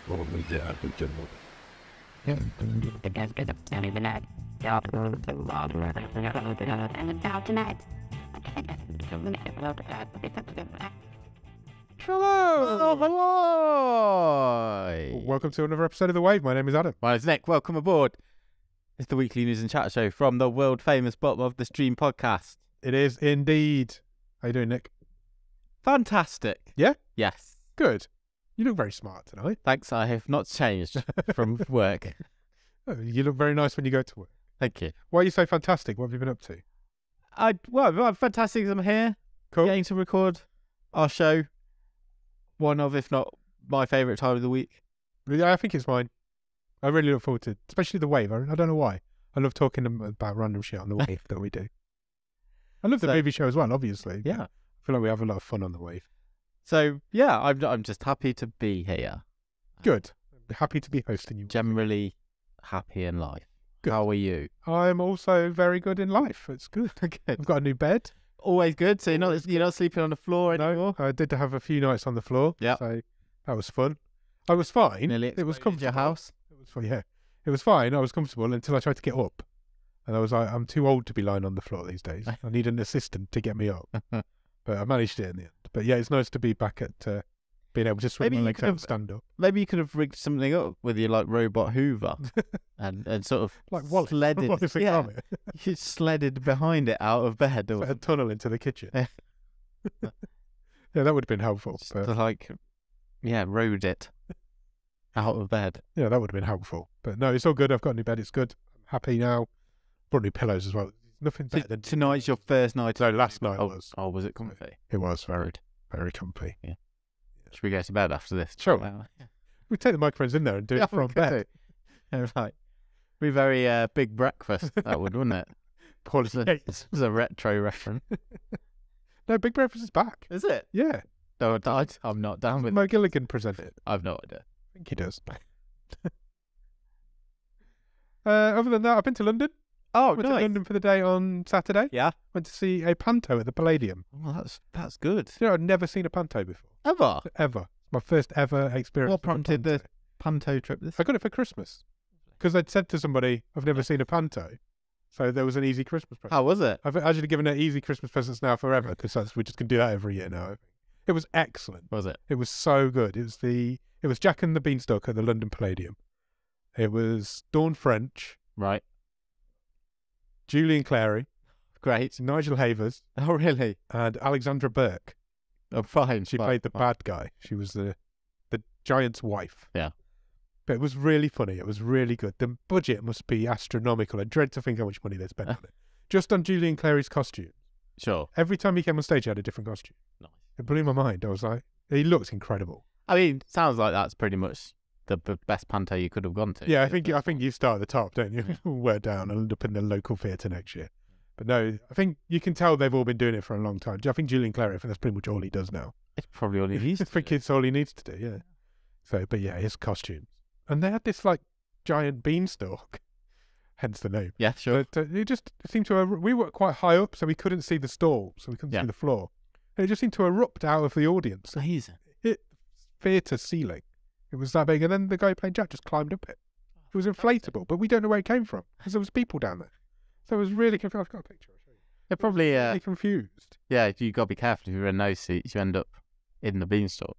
What we did at the general. Hello! Hello! Welcome to another episode of The Wave. My name is Adam. My name's Nick. Welcome aboard. It's the weekly news and chat show from the world famous Bottom of the Stream podcast. It is indeed. How you doing, Nick? Fantastic. Yeah? Yes. Good. You look very smart tonight. Thanks. I have not changed from work. Oh, you look very nice when you go to work. Thank you. Why are you so fantastic? What have you been up to? Well, fantastic. I'm here. Cool. Getting to record our show. One of, if not my favourite time of the week. Yeah, I think it's mine. I really look forward to it, especially The Wave. I don't know why. I love talking about random shit on The Wave that we do. I love the movie show as well, obviously. Yeah. I feel like we have a lot of fun on The Wave. So, yeah, I'm just happy to be here. Good. Happy to be hosting you. Generally happy in life. Good. How are you? I'm also very good in life. It's good. Good. I've got a new bed. Always good. So you're not sleeping on the floor anymore? No, I did have a few nights on the floor. Yeah. So that was fun. I was fine. Nearly It was exploded comfortable. your house? It was fine, yeah. It was fine. I was comfortable until I tried to get up. And I was like, I'm too old to be lying on the floor these days. I need an assistant to get me up. But I managed it in the end. But yeah, it's nice to be back at being able to swing Maybe my you legs could out have- and stand up. Maybe you could have rigged something up with your robot Hoover and sort of Like Wallace. sledded. Wallace and Yeah, Gromit. you sledded behind it out of bed. Or A tunnel into the kitchen. Yeah. Yeah, that would have been helpful. just But rode it out of bed. yeah, that would have been helpful. But no, it's all good. I've got a new bed. It's good. I'm happy now. Brought new pillows as well. Nothing better than Tonight's your first night. No, last night Oh, was. was it comfy? It was very, very comfy. Should we go to bed after this? Sure. Wow. We take the microphones in there and do Yeah, it from we bed. could do. Right. Be very big breakfast, that would, wouldn't it? Quality It's Gates. a retro reference. No, Big Breakfast is back. Is it? Yeah. No, I'm not down with it. Mo Gilligan presented it. I've no idea. I think he does. Other than that, I've been to London. Oh, Went to London for the day on Saturday. Yeah. Went to see a panto at the Palladium. Well, that's good. You know, I'd never seen a panto before. Ever? Ever. My first ever experience. What of a prompted panto. the panto trip this? I got it for Christmas. Because I'd said to somebody, I've never seen a panto. So there was an easy Christmas present. How was it? I've actually given it easy Christmas presents now forever because we're just going to do that every year now. It was excellent. Was it? It was so good. It was Jack and the Beanstalk at the London Palladium. It was Dawn French, Right. Julian Clary, Great. Nigel Havers, Oh, really? and Alexandra Burke. Oh, fine. She fine, played the fine. bad guy. She was the giant's wife. Yeah. But it was really funny. It was really good. The budget must be astronomical. I dread to think how much money they spent on it. Just on Julian Clary's costume. Sure. Every time he came on stage, he had a different costume. Nice. It blew my mind. I was like, he looked incredible. I mean, sounds like that's pretty much the best panto you could have gone to. Yeah, I think you start at the top, don't you? Work down and end up in the local theatre next year. But no, I think you can tell they've all been doing it for a long time. I think Julian Clary, I think that's pretty much all he does now. It's probably all he needs. I think it's all he needs to do, yeah. So, but yeah, his costumes. And they had this like giant beanstalk, hence the name. Yeah, sure. But it just seemed to, we were quite high up, so we couldn't see the stall, so we couldn't Yeah. see the floor. And it just seemed to erupt out of the audience. Amazing. It hit theatre ceiling. It was that big, and then the guy playing Jack just climbed up it. It was inflatable, but we don't know where it came from because there was people down there. So it was really confused. I've got a picture. I'll show you. They're probably, Really confused. yeah, you got to be careful if you're in those seats, you end up in the beanstalk.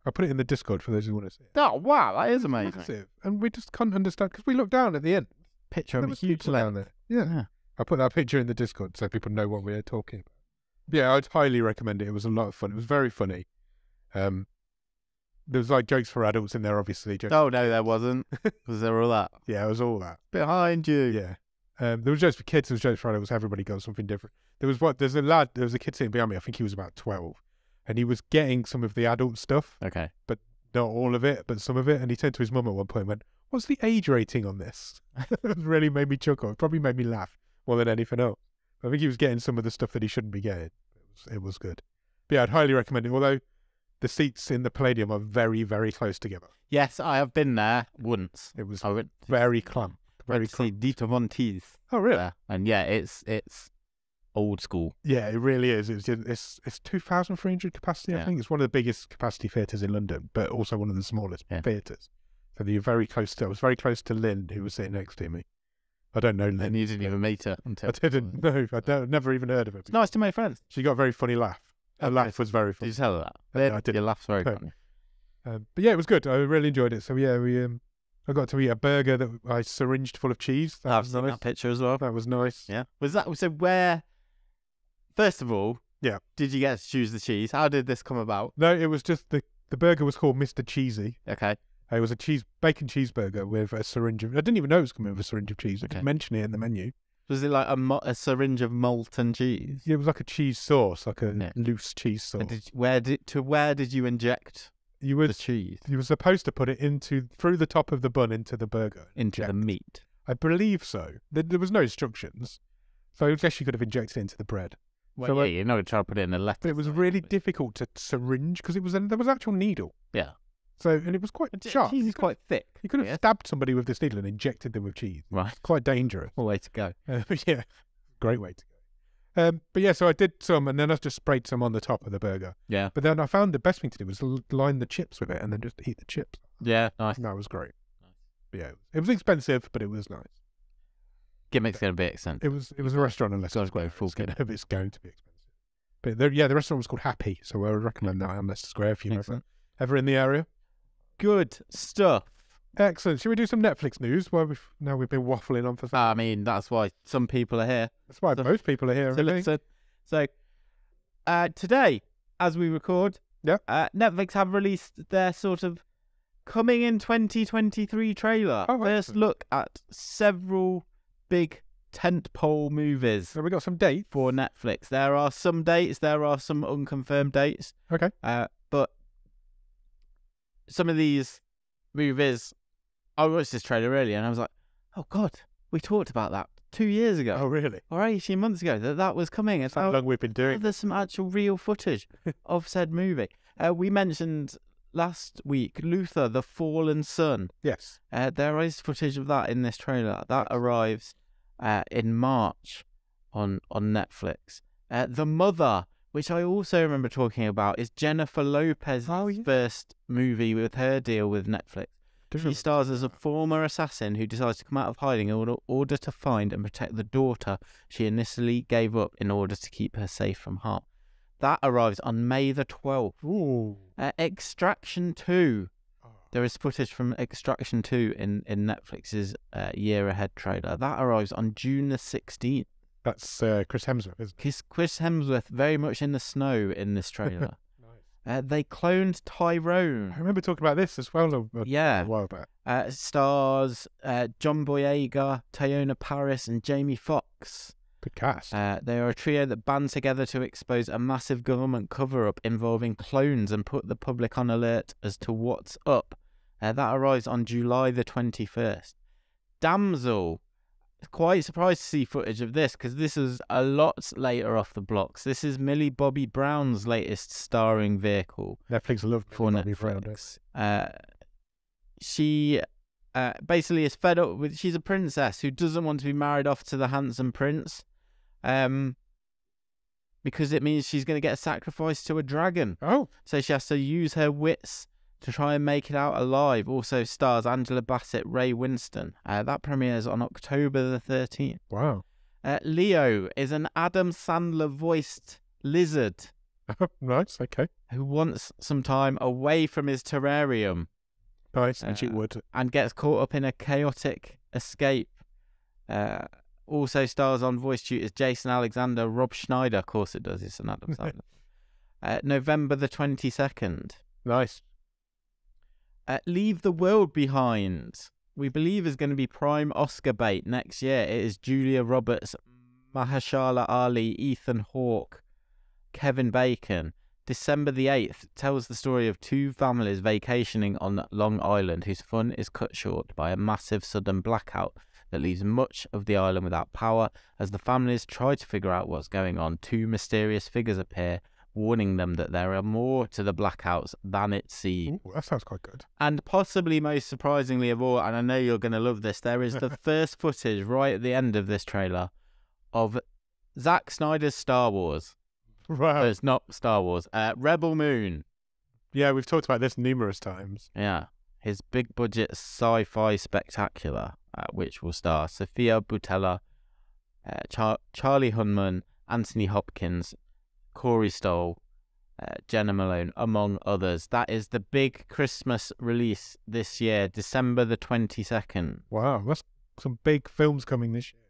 I'll put it in the Discord for those who want to see it. Oh, wow, that is It's amazing. massive, and we just couldn't understand because we looked down at the end. Picture There of a was huge people down lens. there. Yeah. Yeah. I'll put that picture in the Discord so people know what we're talking about. Yeah, I'd highly recommend it. It was a lot of fun. It was very funny. There was like jokes for adults in there, obviously. Jokes. Oh, no, there wasn't. Was there all that? Yeah, it was all that. Behind you. Yeah. There was jokes for kids, there was jokes for adults, everybody got something different. There was a kid sitting behind me, I think he was about 12, and he was getting some of the adult stuff, Okay. not all of it, but some of it, and he turned to his mum at one point and went, "What's the age rating on this?" It really made me chuckle. It probably made me laugh more than anything else. I think he was getting some of the stuff that he shouldn't be getting. It was good. But yeah, I'd highly recommend it, although the seats in the Palladium are very, very close together. Yes, I have been there once. It was I went very cramped. Very to see Dieter Von Teese. Oh, really? there. And yeah, it's old school. Yeah, it really is. It's 2,300 capacity, I Yeah. think. It's one of the biggest capacity theatres in London, but also one of the smallest Yeah. theatres. So you're very close to. I was very close to Lynn, who was sitting next to me. I don't know Lynn. And you didn't even meet her until... I didn't know. Never even heard of her. It's nice to make friends. She got a very funny laugh. Her laugh was very funny. Did you tell her that? I didn't. Your laugh's very funny. But yeah, it was good. I really enjoyed it. So yeah, I got to eat a burger that I syringed full of cheese. That was nice. That picture as well. That was nice. Yeah. Was that so? Where? First of all, yeah. Did you get to choose the cheese? How did this come about? No, it was just the burger was called Mr. Cheesy. Okay. It was a bacon cheeseburger with a syringe of. I didn't even know it was coming with a syringe of cheese. I didn't mention it in the menu. Was it like a syringe of molten cheese? Yeah, it was like a cheese sauce, like a loose cheese sauce. And where did you inject the cheese? You were supposed to put it through the top of the bun into the burger. Into the meat. I believe so. There was no instructions, so I guess you could have injected it into the bread. Well, so you're not going to try to put it in a lettuce. But it was really difficult to syringe because there was actual needle. Yeah. And it was quite sharp. Cheese is quite thick. You could have stabbed somebody with this needle and injected them with cheese. Right. It's quite dangerous. One way to go. Yeah, great way to go. But yeah, so I did some, and then I just sprayed some on the top of the burger. Yeah. But then I found the best thing to do was line the chips with it and then just eat the chips. Yeah, nice. And that was great. Nice. But yeah, it was expensive, but it was nice. Gimmick's going to be expensive. It was a restaurant unless it's going to be expensive. But the restaurant was called Happy, so I would recommend that on Leicester Square if you're ever in the area. Good stuff. Excellent. Should we do some Netflix news? Now we've been waffling on for some... I mean, that's why some people are here. That's why most people are here. So today, as we record, Netflix have released their sort of coming in 2023 trailer. First look at several big tentpole movies. So we got some dates for Netflix. There are some dates. There are some unconfirmed dates. Okay. But some of these movies, I watched this trailer earlier and I was like, oh God, we talked about that 2 years ago. Oh, really? Or 18 months ago that was coming. That's how long we've been doing. There's some actual real footage of said movie. We mentioned last week Luther, the Fallen Son. Yes. There is footage of that in this trailer. That arrives in March on Netflix. The Mother, which I also remember talking about, is Jennifer Lopez's first movie with her deal with Netflix. She stars as a former assassin who decides to come out of hiding in order to find and protect the daughter she initially gave up in order to keep her safe from harm. That arrives on May the 12th. Ooh. Extraction 2. There is footage from Extraction 2 in Netflix's year ahead trailer. That arrives on June the 16th. That's Chris Hemsworth, isn't it? Chris Hemsworth very much in the snow in this trailer. Nice. They cloned Tyrone. I remember talking about this as well a while back. Stars John Boyega, Teyonah Parris and Jamie Foxx. Good cast. They are a trio that band together to expose a massive government cover-up involving clones and put the public on alert as to what's up. That arrives on July the 21st. Damsel. Quite surprised to see footage of this because this is a lot later off the blocks. This is Millie Bobby Brown's latest starring vehicle. Netflix loved Millie Bobby Brown. She basically is fed up with. She's a princess who doesn't want to be married off to the handsome prince, because it means she's going to get sacrificed to a dragon. Oh, so she has to use her wits to try and make it out alive. Also stars Angela Bassett, Ray Winston. That premieres on October the 13th. Wow. Leo is an Adam Sandler voiced lizard. Nice, okay. Who wants some time away from his terrarium. Nice, and she would. And gets caught up in a chaotic escape. Also stars on voice tutors Jason Alexander, Rob Schneider. Of course it does, it's an Adam Sandler. November the 22nd. Nice. Leave the World Behind. We believe is going to be prime Oscar bait next year. It is Julia Roberts, Mahershala Ali, Ethan Hawke, Kevin Bacon. December the 8th tells the story of two families vacationing on Long Island whose fun is cut short by a massive sudden blackout that leaves much of the island without power. As the families try to figure out what's going on, two mysterious figures appear, warning them that there are more to the blackouts than it seems. Ooh, that sounds quite good. And possibly most surprisingly of all, and I know you're going to love this, there is the first footage right at the end of this trailer of Zack Snyder's Star Wars. Wow. It's not Star Wars. Rebel Moon. Yeah, we've talked about this numerous times. Yeah. his big-budget sci-fi spectacular, which will star Sophia Boutella, Charlie Hunnam, Anthony Hopkins, Corey Stoll, Jenna Malone, among others. That is the big Christmas release this year, December the 22nd. Wow, that's some big films coming this year.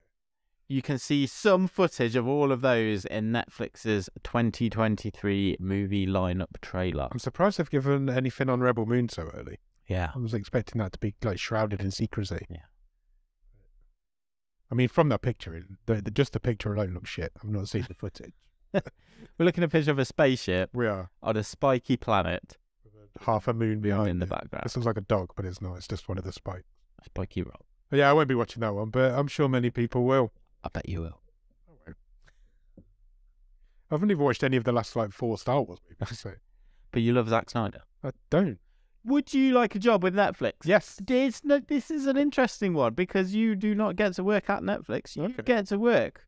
You can see some footage of all of those in Netflix's 2023 movie lineup trailer. I'm surprised they've given anything on Rebel Moon so early. Yeah. I was expecting that to be like shrouded in secrecy. Yeah. I mean, from that picture, just the picture alone looks shit. I've not seen the footage. We're looking at a picture of a spaceship We are. on a spiky planet Half a moon behind in the it. background. This looks like a dog, but it's not. It's just one of the spikes. Spiky rock. But yeah, I won't be watching that one, but I'm sure many people will. I bet you will. I haven't even watched any of the last 4 Star Wars movies, so But you love Zack Snyder. I don't. Would you like a job with Netflix? Yes. This is an interesting one because you do not get to work at Netflix. You Okay. get to work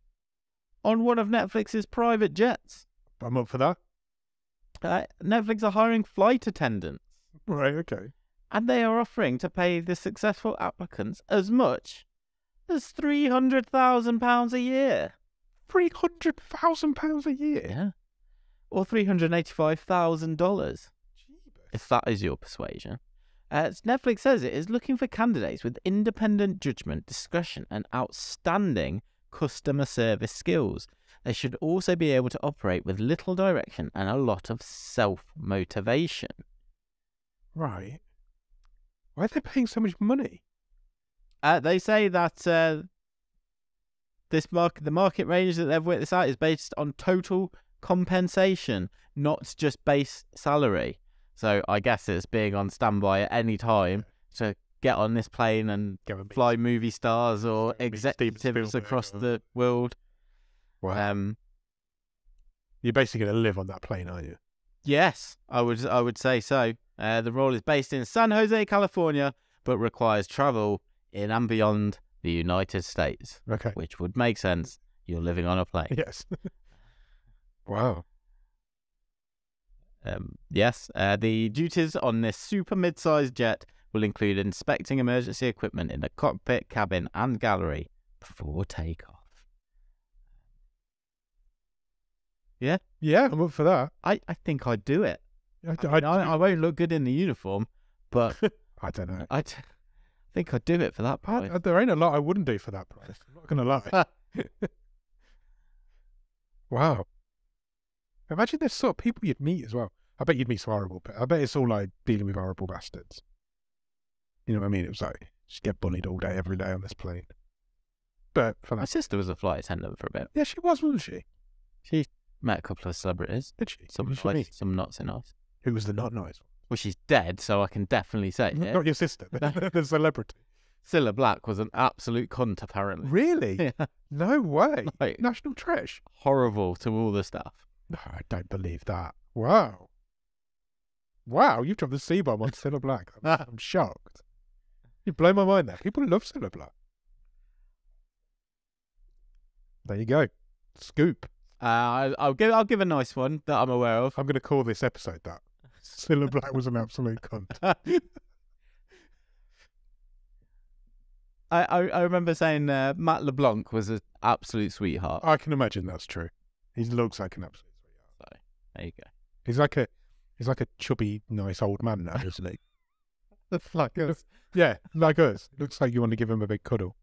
on one of Netflix's private jets. I'm up for that. Netflix are hiring flight attendants, Right, okay. and they are offering to pay the successful applicants as much as £300,000 a year. £300,000 a year? Yeah. Or $385,000. If that is your persuasion. Netflix says it is looking for candidates with independent judgment, discretion, and outstanding customer service skills. They should also be able to operate with little direction and a lot of self-motivation. Right. Why are they paying so much money? They say that the market range that they've worked this out is based on total compensation, not just base salary. So I guess it's being on standby at any time to get on this plane and fly movie stars or executives across the world. Wow. You're basically going to live on that plane, aren't you? Yes, I would say so. The role is based in San Jose, California, but requires travel in and beyond the United States. Okay. Which would make sense. You're living on a plane. Yes. Wow. Yes, the duties on this super mid-sized jet will include inspecting emergency equipment in the cockpit, cabin, and gallery before takeoff. Yeah? Yeah, I'm up for that. I think I'd do it. I won't look good in the uniform, but I don't know. I think I'd do it for that price. There ain't a lot I wouldn't do for that price. I'm not going to lie. Wow. Imagine the sort of people you'd meet as well. I bet you'd meet some horrible. I bet it's all like dealing with horrible bastards. You know what I mean? It was like, just get bullied all day, every day on this plane. But for My that. sister was a flight attendant for a bit. Yeah, she was, wasn't she? She met a couple of celebrities. Did she? Some Who did she meet? not so nice. Who was the not nice Well, she's dead, so I can definitely say it. Not your sister, the celebrity. Cilla Black was an absolute cunt, apparently. Really? Yeah. No way. Like, National trash. horrible to all the staff. No, I don't believe that. Wow. Wow, you've dropped the C-bomb on Cilla Black. I'm shocked. You blow my mind there. People love Cilla Black. There you go. Scoop. I'll give a nice one that I'm aware of. I'm going to call this episode that. Cilla Black was an absolute cunt. I remember saying Matt LeBlanc was an absolute sweetheart. I can imagine that's true. He looks like an absolute sweetheart. So, there you go. He's like a chubby, nice old man now, isn't he? Like us. Yeah, like us. Looks like you want to give him a big cuddle.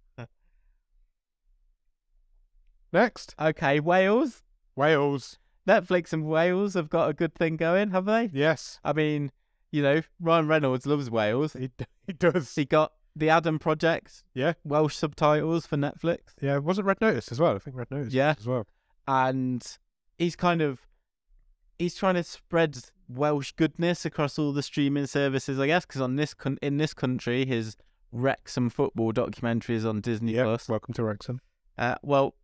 Next. Okay, Wales. Wales. Netflix and Wales have got a good thing going, have they? Yes. I mean, you know, Ryan Reynolds loves Wales. He does. He got The Adam Project. Yeah. Welsh subtitles for Netflix. Yeah, wasn't Red Notice as well? I think Red Notice Yeah. as well. And he's trying to spread Welsh goodness across all the streaming services, I guess, because in this country, his Wrexham football documentary is on Disney Plus. Welcome to Wrexham. Well,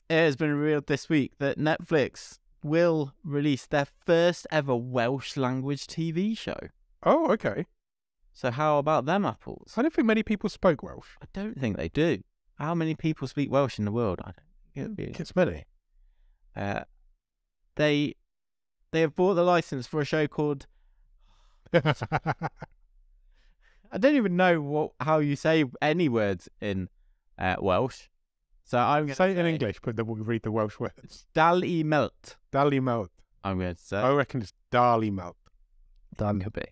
it has been revealed this week that Netflix will release their first ever Welsh language TV show. Oh, okay. So how about them apples? I don't think many people spoke Welsh. I don't think they do. How many people speak Welsh in the world? I don't think It's many. They have bought the license for a show called I don't even know how you say any words in Welsh. So I'm going to say it in English, but then we'll read the Welsh words. Dal I melt. Dal I melt. I'm going to say. I reckon it's Dal I melt. That could be.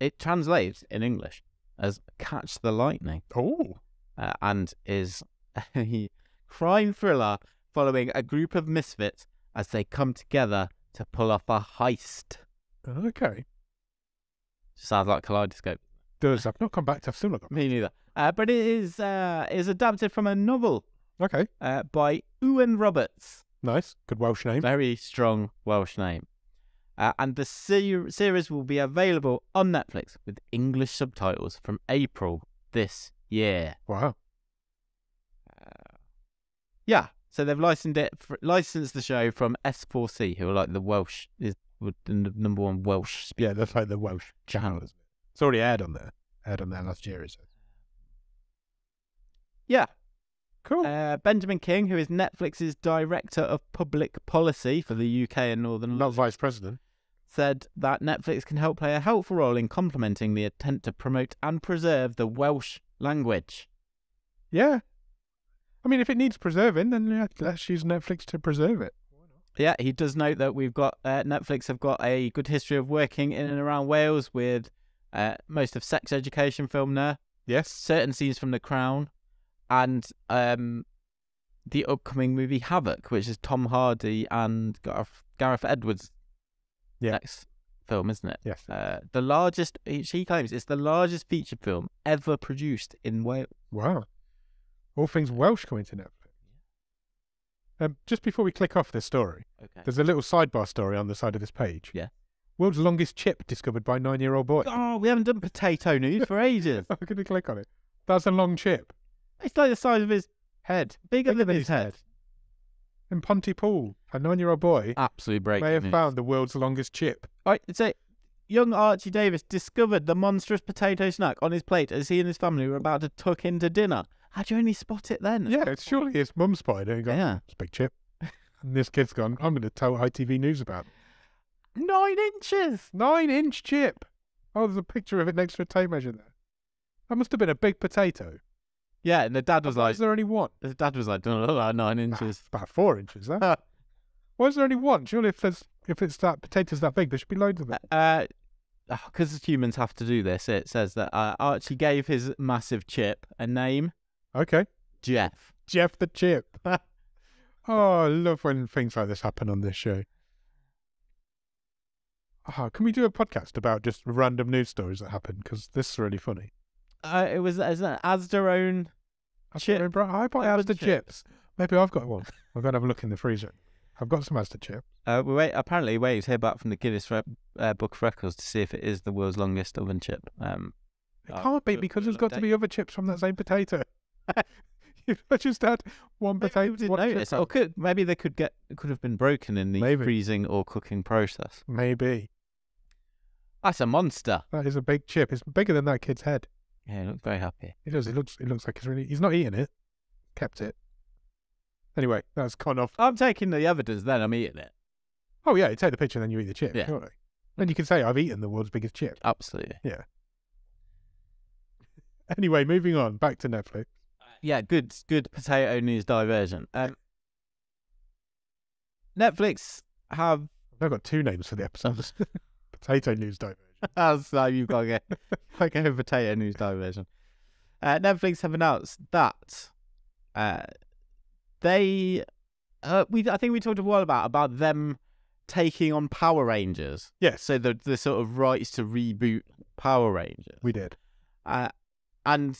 It translates in English as catch the lightning. Oh. And is a crime thriller following a group of misfits as they come together to pull off a heist. Okay. Sounds like Kaleidoscope. Does. I've not come back to. I've still not got. Me neither. But it is adapted from a novel. Okay. By Ewan Roberts. Nice. Good Welsh name. Very strong Welsh name. And the series will be available on Netflix with English subtitles from April this year. Wow. Yeah. So they've licensed the show from S4C, who are like the Welsh, is the number one Welsh. Yeah, that's like the Welsh channel, isn't it? It's already aired on there. Aired on there last year, is it? Yeah. Cool. Benjamin King, who is Netflix's Director of Public Policy for the UK and Northern Not Vice President. said that Netflix can help play a helpful role in complementing the attempt to promote and preserve the Welsh language. Yeah. I mean, if it needs preserving, then let's use Netflix to preserve it. Yeah, he does note that we've got Netflix have got a good history of working in and around Wales with most of Sex Education filmed there. Yes. Certain scenes from The Crown, and the upcoming movie Havoc, which is Tom Hardy and Gareth Edwards' next film, isn't it? Yes. The largest, she claims, it's the largest feature film ever produced in Wales. Wow. All things Welsh coming to Netflix. Just before we click off this story, there's a little sidebar story on the side of this page. Yeah. World's longest chip discovered by 9-year-old boy. Oh, we haven't done potato news for ages. I'm going to click on it. That's a long chip. It's like the size of his head. Bigger than his head. In Pontypool, a 9-year-old boy Absolutely breaking may have news. found the world's longest chip. Right, so young Archie Davis discovered the monstrous potato snack on his plate as he and his family were about to tuck into dinner. How'd you only spot it then? Yeah, it's surely his mum spotted it and gone, Yeah. it's a big chip. And this kid's gone, I'm going to tell ITV News about it. 9 inches! 9-inch chip. Oh, there's a picture of it next to a tape measure there. That must have been a big potato. Yeah, and the dad was like, Is there only one? don't look like 9 inches. About 4 inches, huh? Why is there only one? Surely if it's that potatoes that big, there should be loads of them. Because humans have to do this, it says that Archie gave his massive chip a name. Okay. Jeff. Jeff the Chip. Oh, I love when things like this happen on this show. Oh, can we do a podcast about just random news stories that happen? Because this is really funny. It was an Asda own chip. I bought Asda chips. Maybe I've got one. I'm going to have a look in the freezer. I've got some Asda chips. Apparently, waiting to hear back from the Guinness Book of Records to see if it is the world's longest oven chip. It can't be because there's got to be other chips from that same potato. You've just had one potato. Maybe they could have been broken in the freezing or cooking process. Maybe. That's a monster. That is a big chip. It's bigger than that kid's head. Yeah, he looks very happy. It does. It looks like he's not eating it. Kept it. Anyway, that's gone off. I'm taking the evidence. Then I'm eating it. Oh yeah, you take the picture and then you eat the chip. Yeah. Surely. Then you can say I've eaten the world's biggest chip. Absolutely. Yeah. Anyway, moving on back to Netflix. Yeah, good potato news diversion. Netflix have. I've got 2 names for the episodes. Potato news diversion. So you've got to get like a potato news diversion. Netflix have announced that they. I think we talked a while about them taking on Power Rangers. Yes. So the sort of rights to reboot Power Rangers. We did. And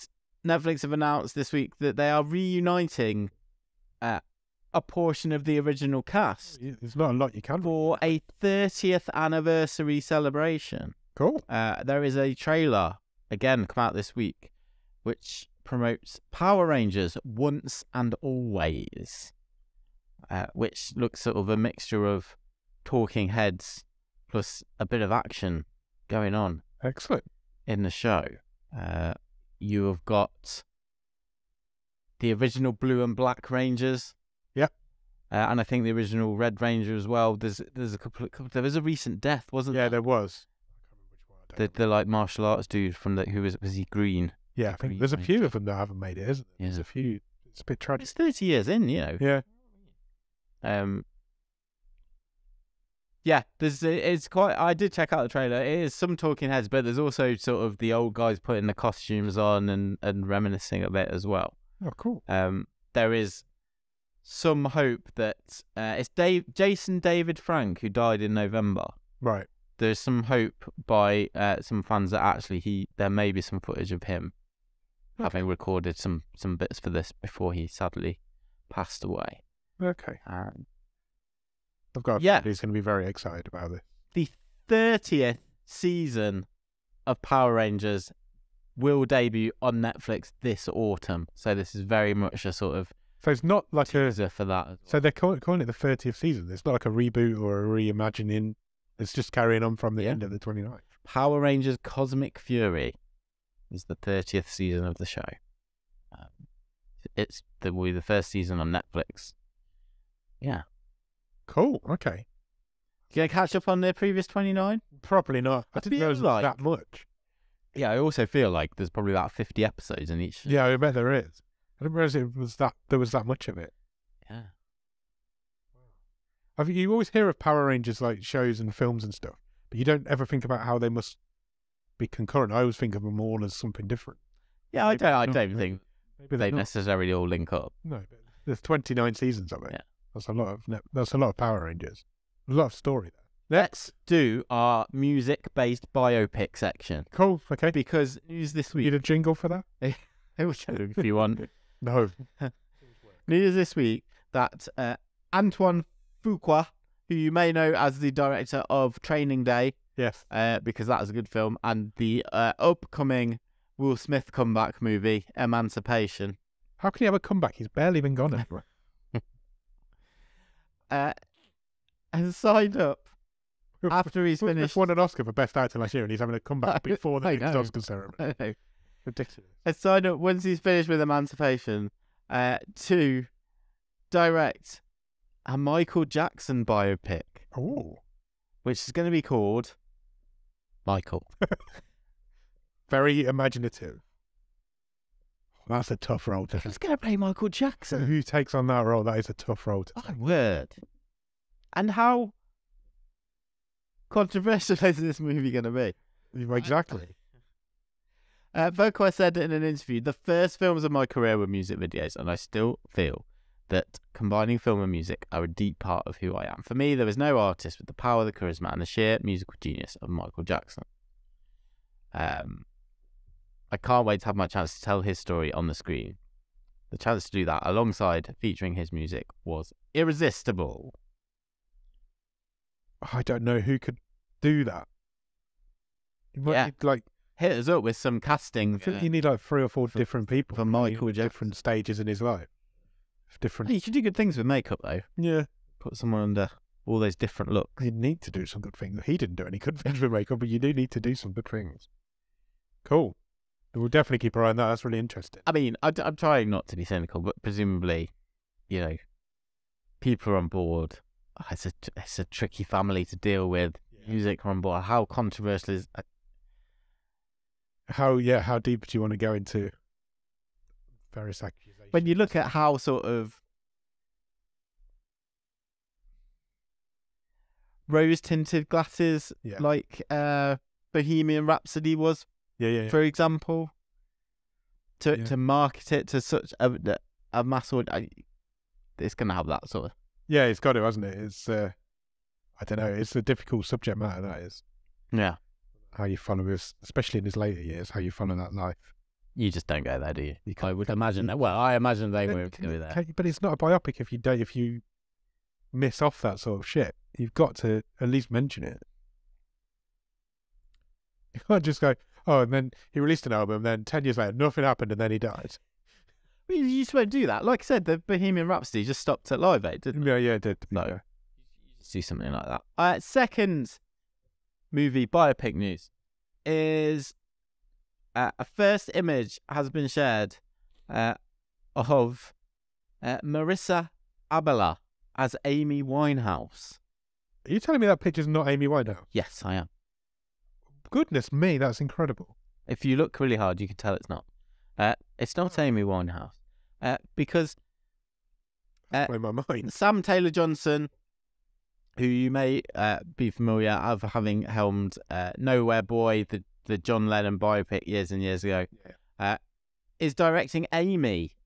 Netflix have announced this week that they are reuniting a portion of the original cast. There's not a lot you can for a 30th anniversary celebration. Cool. There is a trailer, again, come out this week, which promotes Power Rangers Once and Always, which looks sort of a mixture of talking heads plus a bit of action going on. Excellent. In the show. You have got the original Blue and Black Rangers. Yep. And I think the original Red Ranger as well. There's a couple. There was a recent death, wasn't there? Yeah, there was. I can't remember which one. The like martial arts dude from who was he Green? Yeah, I think there's a few of them that haven't made it, isn't there? There's a few. It's a bit tragic. It's 30 years in, you know. Yeah. Yeah, it's quite. I did check out the trailer. It is some talking heads, but there's also sort of the old guys putting the costumes on and reminiscing a bit as well. Oh, cool. There is some hope that it's Jason David Frank, who died in November. Right. There's some hope by some fans that actually there may be some footage of him having recorded some bits for this before he sadly passed away. Okay. I've got a feeling he's going to be very excited about it. The 30th season of Power Rangers will debut on Netflix this autumn. So this is very much a sort of so it's not like teaser for that. Well. So they're calling it the 30th season. It's not like a reboot or a reimagining. It's just carrying on from the end of the 29th. Power Rangers Cosmic Fury is the 30th season of the show. Will be the first season on Netflix. Yeah. Cool. Okay. You gonna catch up on the previous 29? Probably not. I didn't know it was that much. Yeah, I also feel like there's probably about 50 episodes in each. Yeah, I bet there is. I didn't realize there was that much of it. Yeah. You always hear of Power Rangers like shows and films and stuff, but you don't ever think about how they must be concurrent. I always think of them all as something different. Yeah, I don't think they necessarily all link up. No, but there's 29 seasons of it. Yeah. That's a lot of Power Rangers. A lot of story there. Let's do our music-based biopic section. Cool. Okay. Because news this week. Need a jingle for that? I will show you if you want. No. News this week that Antoine Fuqua, who you may know as the director of Training Day, yes, because that is a good film, and the upcoming Will Smith comeback movie, Emancipation. How can he have a comeback? He's barely been gone anywhere. Has signed up after he's finished. Won an Oscar for Best Actor last year, and he's having a comeback before the next Oscar ceremony. Ridiculous. Has signed up once he's finished with Emancipation to direct a Michael Jackson biopic. Oh, which is going to be called Michael. Very imaginative. That's a tough role to take. Who's going to play Michael Jackson? Who takes on that role? That is a tough role to take. My word. And how controversial is this movie going to be? Exactly. Fuqua said in an interview, the first films of my career were music videos, and I still feel that combining film and music are a deep part of who I am. For me, there was no artist with the power, the charisma, and the sheer musical genius of Michael Jackson. I can't wait to have my chance to tell his story on the screen. The chance to do that alongside featuring his music was irresistible. I don't know who could do that. Like, hit us up with some casting. I think you need like 3 or 4 different people for Michael Jackson. Different stages in his life. Different. Hey, you should do good things with makeup though. Yeah. Put someone under all those different looks. You need to do some good things. He didn't do any good things with makeup, but you do need to do some good things. Cool. We'll definitely keep our eye on that. That's really interesting. I mean, I'm trying not to be cynical, but presumably, people are on board. It's a tricky family to deal with. Yeah. Music are on board. How controversial is that? How deep do you want to go into various accusations? When you look at how sort of rose-tinted glasses, like Bohemian Rhapsody was, for example, to market it to such a mass audience, it's going to have that sort of... Yeah, it's got to, hasn't it? It's, I don't know, it's a difficult subject matter, that is. Yeah. How you follow this, especially in his later years, how you follow that life. You just don't go there, do you? I would imagine that. Well, I imagine they won't go there. But it's not a biopic if you miss off that sort of shit. You've got to at least mention it. You can't just go, oh, and then he released an album, then 10 years later, nothing happened, and then he died. You just won't do that. Like I said, the Bohemian Rhapsody just stopped at Live Aid, didn't it? Yeah, it did. No. You just do something like that. Second movie biopic news is a first image has been shared of Marissa Abela as Amy Winehouse. Are you telling me that picture's not Amy Winehouse? Yes, I am. Goodness me, that's incredible. If you look really hard, you can tell it's not. It's not Amy Winehouse. Because Blow my mind. Sam Taylor Johnson, who you may be familiar of having helmed Nowhere Boy, the John Lennon biopic years and years ago, is directing Amy.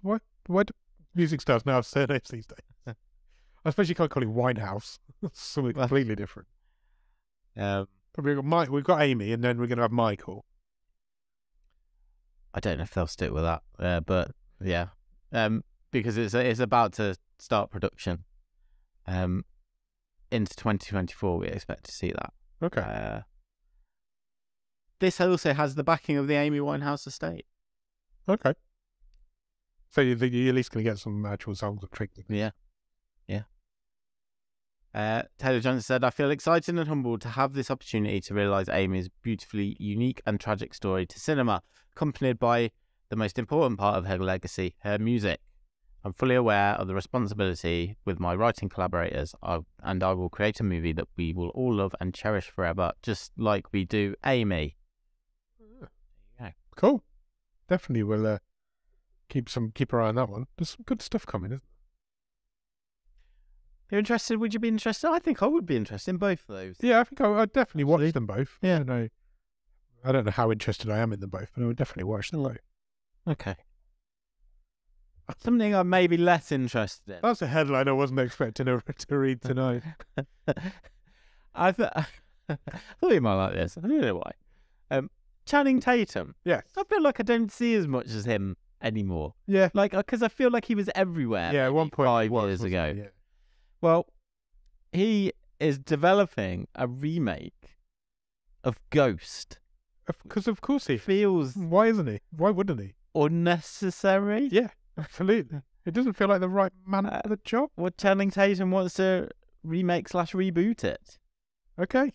Why do music stars now have surnames these days? I suppose you can't call him Winehouse. That's something completely different. Probably we've got Amy, and then we're going to have Michael. I don't know if they'll stick with that, but yeah, because it's about to start production. Into 2024, we expect to see that. Okay. This also has the backing of the Amy Winehouse estate. Okay. So you're at least going to get some actual songs of Trick. Yeah. Taylor Johnson said, I feel excited and humbled to have this opportunity to realise Amy's beautifully unique and tragic story to cinema, accompanied by the most important part of her legacy, her music. I'm fully aware of the responsibility with my writing collaborators, and I will create a movie that we will all love and cherish forever, just like we do Amy. Yeah. Cool. Definitely we'll keep our eye on that one. There's some good stuff coming, isn't there? You're interested? Would you be interested? I think I would be interested in both of those. Yeah, I think I'd definitely watch them both. Yeah. I don't know how interested I am in them both, but I would definitely watch them both. Okay. Something I'm maybe less interested in. That's a headline I wasn't expecting to read tonight. I thought you might like this. I don't know why. Channing Tatum. Yes. I feel like I don't see as much as him anymore. Yeah. Like, because I feel like he was everywhere. Yeah, at one point 5 years ago. Yeah. Well, he is developing a remake of Ghost. Because of course he feels. Why isn't he? Why wouldn't he? Unnecessary. Yeah, absolutely. It doesn't feel like the right man for the job. Well, Channing Tatum wants to remake/reboot it. Okay.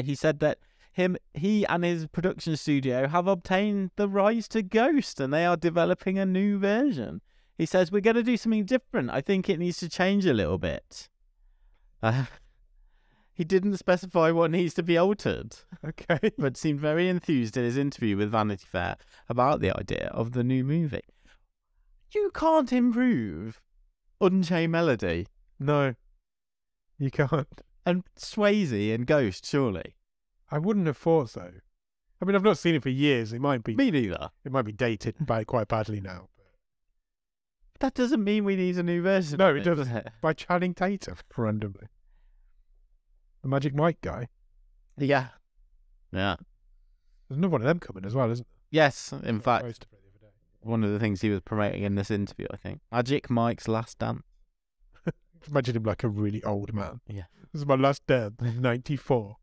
He said that he and his production studio have obtained the rights to Ghost, and they are developing a new version. He says, we're going to do something different. I think it needs to change a little bit. He didn't specify what needs to be altered. Okay. But seemed very enthused in his interview with Vanity Fair about the idea of the new movie. You can't improve Unchained Melody. No, you can't. And Swayze and Ghost, surely. I wouldn't have thought so. I mean, I've not seen it for years. It might be. Me neither. It might be dated quite badly now. That doesn't mean we need a new version. No, it doesn't. By Channing Tatum, randomly. The Magic Mike guy. Yeah. There's another one of them coming as well, isn't there? Yes, in fact, one of the things he was promoting in this interview, I think. Magic Mike's Last Dance. Imagine him like a really old man. Yeah. This is my last dance, 94.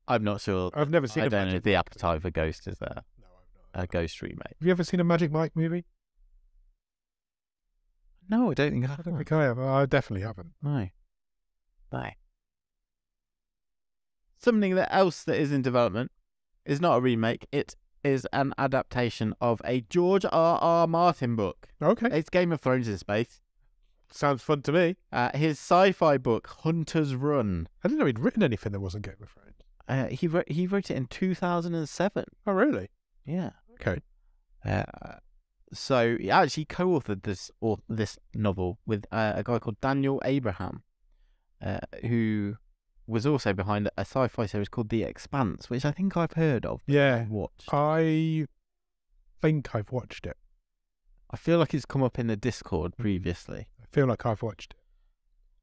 I'm not sure. I've never seen I don't know if the appetite for Ghost is there. No, I've not. A Ghost remake. Have you ever seen a Magic Mike movie? No, I don't think I have. I don't think I have. I definitely haven't. No. Something else that is in development is not a remake. It is an adaptation of a George R.R. Martin book. Okay. It's Game of Thrones in space. Sounds fun to me. His sci-fi book, Hunter's Run. I didn't know he'd written anything that wasn't Game of Thrones. He wrote it in 2007. Oh, really? Yeah. Okay. So he actually co-authored this novel with a guy called Daniel Abraham, who was also behind a sci-fi series called The Expanse, which I think I've heard of. Yeah. Watched. I think I've watched it. I feel like it's come up in the Discord previously. I feel like I've watched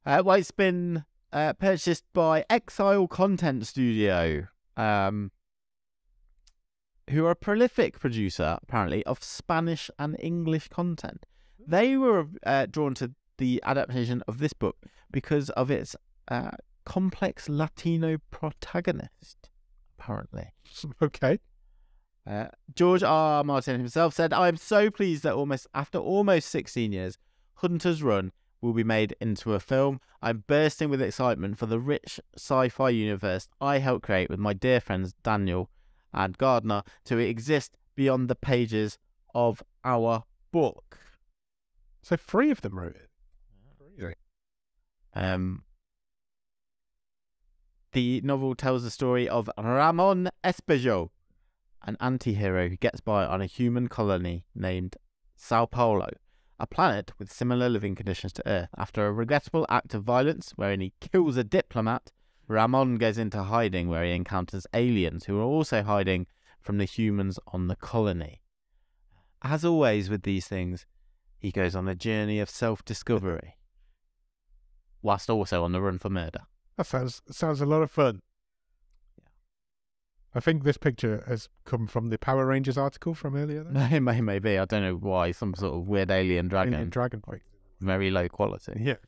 it. Well, it's been purchased by Exile Content Studio, who are a prolific producer, apparently, of Spanish and English content. They were drawn to the adaptation of this book because of its complex Latino protagonist, apparently. Okay. George R.R. Martin himself said, I am so pleased that after almost 16 years, Hunter's Run will be made into a film. I'm bursting with excitement for the rich sci-fi universe I helped create with my dear friends Daniel and Gardner to exist beyond the pages of our book. So 3 of them wrote it. Really? The novel tells the story of Ramon Espejo, an anti-hero who gets by on a human colony named Sao Paulo, a planet with similar living conditions to Earth. After a regrettable act of violence wherein he kills a diplomat, Ramon goes into hiding where he encounters aliens who are also hiding from the humans on the colony. As always with these things, he goes on a journey of self-discovery, whilst also on the run for murder. That sounds a lot of fun. Yeah. I think this picture has come from the Power Rangers article from earlier. Then. Maybe. I don't know why. Some sort of weird alien dragon. Alien dragon. Very low quality. Yeah.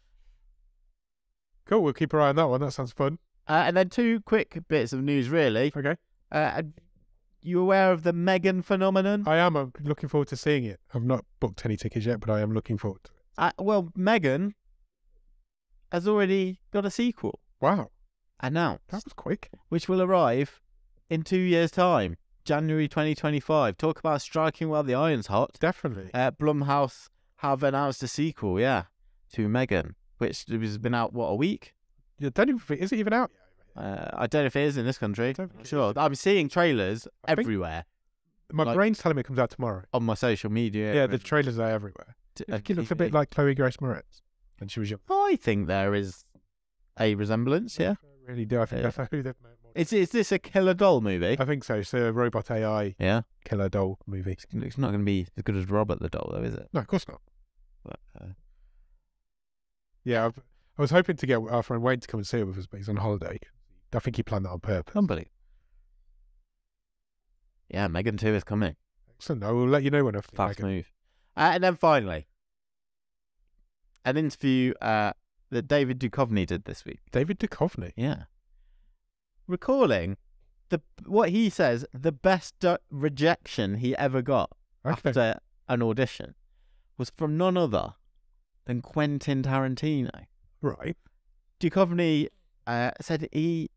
Cool. We'll keep our eye on that one. That sounds fun. And then 2 quick bits of news, really. Okay. You aware of the Meghan phenomenon? I am. I'm looking forward to seeing it. I've not booked any tickets yet, but I am looking forward to it. Well, Meghan has already got a sequel Wow. announced. That was quick. Which will arrive in 2 years' time, January 2025. Talk about striking while the iron's hot. Definitely. Blumhouse have announced a sequel, to Meghan, which has been out, a week? Is it even out? I don't know if it is in this country. Don't Sure. I'm seeing trailers everywhere. My brain's telling me it comes out tomorrow. On my social media. Yeah, the trailers are everywhere. It looks a bit like Chloe Grace Moretz when she was young. I think there is a resemblance, yeah. I really do. I think that's who they've made more. Is this a killer doll movie? I think so. It's a robot AI killer doll movie. It's not going to be as good as Robert the Doll, though, is it? No, of course not. But, yeah, I was hoping to get our friend Wayne to come and see it with us, but he's on holiday. I think he planned that on purpose. Somebody. Yeah, Meghan 2 is coming. Excellent. I will let you know when I've Fast move. And then finally, an interview that David Duchovny did this week. David Duchovny? Yeah. Recalling what he says, the best rejection he ever got after an audition was from none other than Quentin Tarantino. Right. Duchovny said he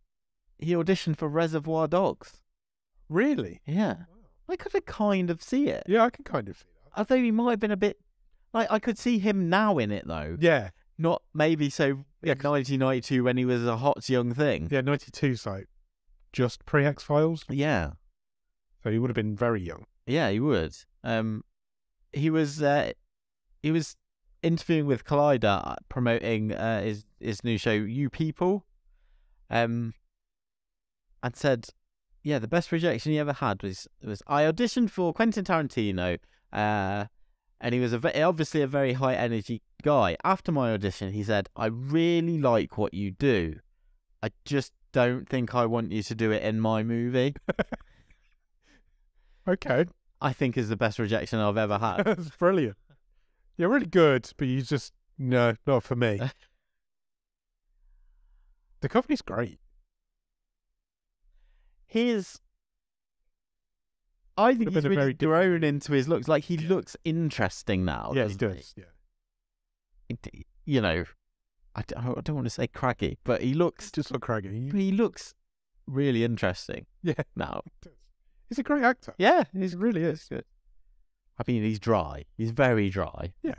auditioned for Reservoir Dogs. Really? Yeah. I could kind of see it. Yeah, I can kind of see that. I think he might have been a bit... I could see him now in it, though. Yeah. Not maybe so... Yeah, 1992 when he was a hot young thing. Yeah, 92's like just pre-X-Files. Yeah. So he would have been very young. Yeah, he would. He was interviewing with Collider, promoting his new show, You People, and said, yeah, the best rejection he ever had was I auditioned for Quentin Tarantino, and he was obviously a very high energy guy. After my audition, he said, I really like what you do. I just don't think I want you to do it in my movie. Okay. I think is the best rejection I've ever had. That's brilliant. You're really good, but you just, no, not for me. The company's great. I think he's really grown into his looks. Like, he looks interesting now. Yeah, he does. Yeah. You know, I don't want to say craggy, but he looks... Just look craggy. He looks really interesting. Yeah. Now. He's a great actor. Yeah, he really is. Good. I mean, he's dry. He's very dry. Yeah.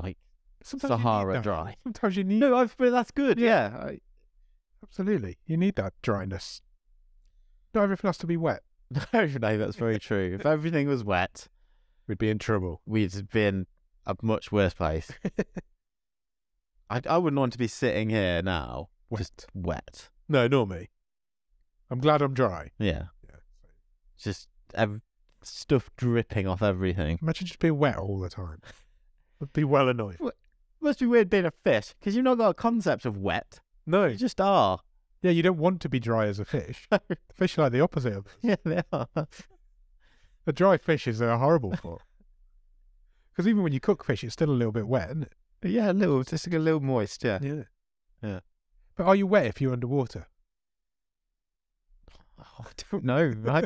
Like, sometimes Sahara dry. Sometimes you need... No, but that's good, yeah. Absolutely. You need that dryness. Not everything has to be wet. No, that's very true. If everything was wet, we'd be in trouble. We'd be in a much worse place. I wouldn't want to be sitting here now just wet. No, nor me. I'm glad I'm dry. Yeah. Just stuff dripping off everything. Imagine just being wet all the time. I'd be well annoyed. Must be weird being a fish, because you've not got a concept of wet. No. You just are. Yeah, you don't want to be dry as a fish. Fish are like the opposite of us. Yeah, they are. A dry fish is horrible for. Because even when you cook fish, it's still a little bit wet, isn't it? Yeah, just a little moist, yeah. Yeah. But are you wet if you're underwater? I don't know. Are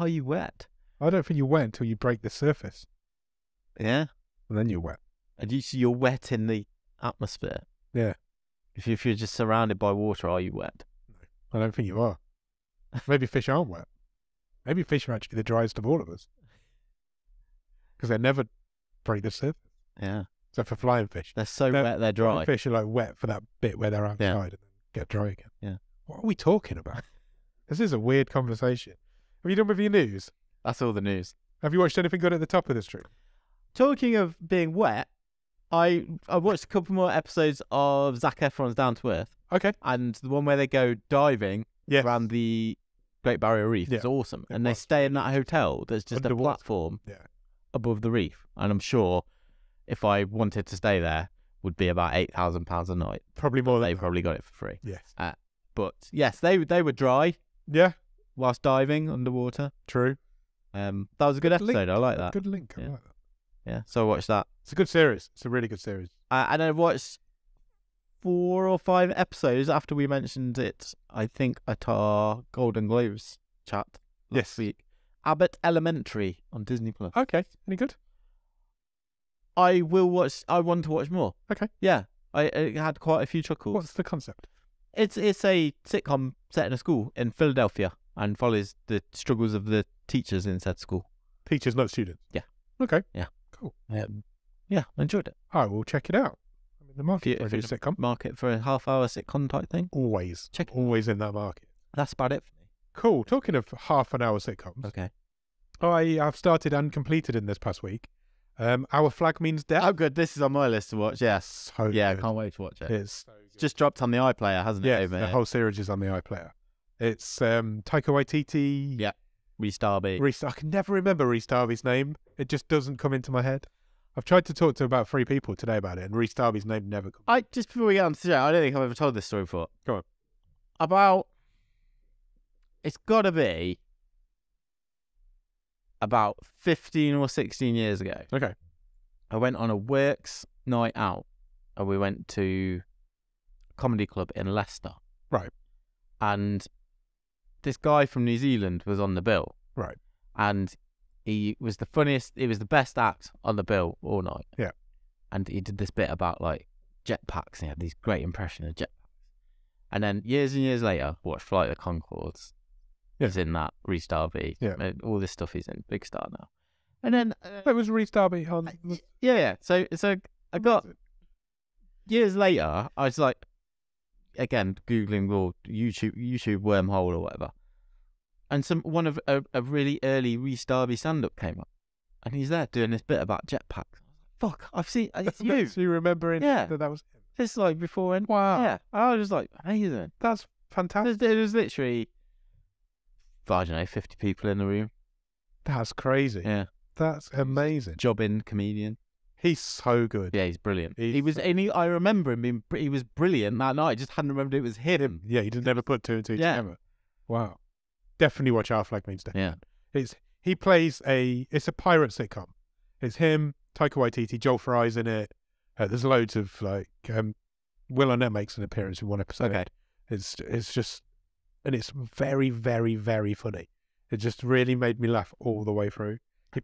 you wet? I don't think you're wet until you break the surface. Yeah? And then you're wet. And you're wet in the atmosphere? Yeah. If you're just surrounded by water, are you wet? I don't think you are. Maybe fish aren't wet. Maybe fish are actually the driest of all of us. Because they never break the surface. Yeah. Except for flying fish. They're so wet, they're dry. Fish are like wet for that bit where they're outside. Yeah. And then get dry again. Yeah. What are we talking about? This is a weird conversation. Have you done with your news? That's all the news. Have you watched anything good at the top of the stream? Talking of being wet, I watched a couple more episodes of Zac Efron's Down to Earth, Okay. and the one where they go diving Yes. around the Great Barrier Reef is awesome. It And they was. stay in that hotel that's just Underwater. a platform Yeah. above the reef. And I'm sure if I wanted to stay there, would be about £8,000 a night. Probably more than They that. probably got it for free. Yes. But yes, they were dry Yeah. whilst diving underwater. True. That was a good episode. link. I like that. Good link. I Yeah. like that. Yeah, so I watched that. It's a good series. It's a really good series. And I watched 4 or 5 episodes after we mentioned it, I think, at our Golden Globes chat last week. Abbott Elementary on Disney Plus. Okay. Any good? I want to watch more. Okay. Yeah. I had quite a few chuckles. What's the concept? It's a sitcom set in a school in Philadelphia and follows the struggles of the teachers in said school. Teachers, not students. Yeah. Okay. Yeah. Cool. Yeah, I enjoyed it. I will check it out. I'm in the market for a If new you're in the sitcom. market for a half-hour sitcom type thing. Always. Check it. Always in that market. That's about it for me. Cool. Talking of half an hour sitcoms, Okay. I have started and completed in this past week. Our Flag Means Death. Oh, good. This is on my list to watch. Yes. So Yeah, I good. can't wait to watch it. It's Just dropped on the iPlayer, hasn't it? yes, Over the here? whole series is on the iPlayer. It's Taika Waititi. Yeah. Reese Darby. I can never remember Reese Darby's name. It just doesn't come into my head. I've tried to talk to about 3 people today about it, and Reese Darby's name never comes. Just before we get on to the show, I don't think I've ever told this story before. Go on. It's got to be about 15 or 16 years ago. Okay. I went on a works night out, and we went to a comedy club in Leicester. Right. And this guy from New Zealand was on the bill. Right. And he was the funniest, he was the best act on the bill all night. Yeah. And he did this bit about like jetpacks, and he had these great impressions of jetpacks. And then years and years later, watched Flight of the Conchords. Yeah. He's in that, Reese Darby. Yeah. All this stuff he's in, big star now. And then... It was Reese Darby on... yeah. So I got... Years later, I was like, again, Googling or YouTube wormhole or whatever. And one of a really early Reese Darby stand-up came up. And he's there doing this bit about jetpacks. Fuck, I've seen... It's you. So you remembering that was him? It's like before and... Wow. Yeah. I was just like, amazing. That's fantastic. There was literally, I don't know, 50 people in the room. That's crazy. Yeah. That's amazing. Jobbing comedian. He's so good. Yeah, he's brilliant. He's I remember him being... He was brilliant that night. I just hadn't remembered it was him. Yeah, he didn't never put 2 and 2 Yeah. together. Wow. Definitely watch Our Flag Means Death. Yeah. He plays it's a pirate sitcom. It's him, Taika Waititi, Joel Fry's in it. There's loads of like Will Arnett makes an appearance in one episode. Okay. It's just, and it's very, very, very funny. It just really made me laugh all the way through.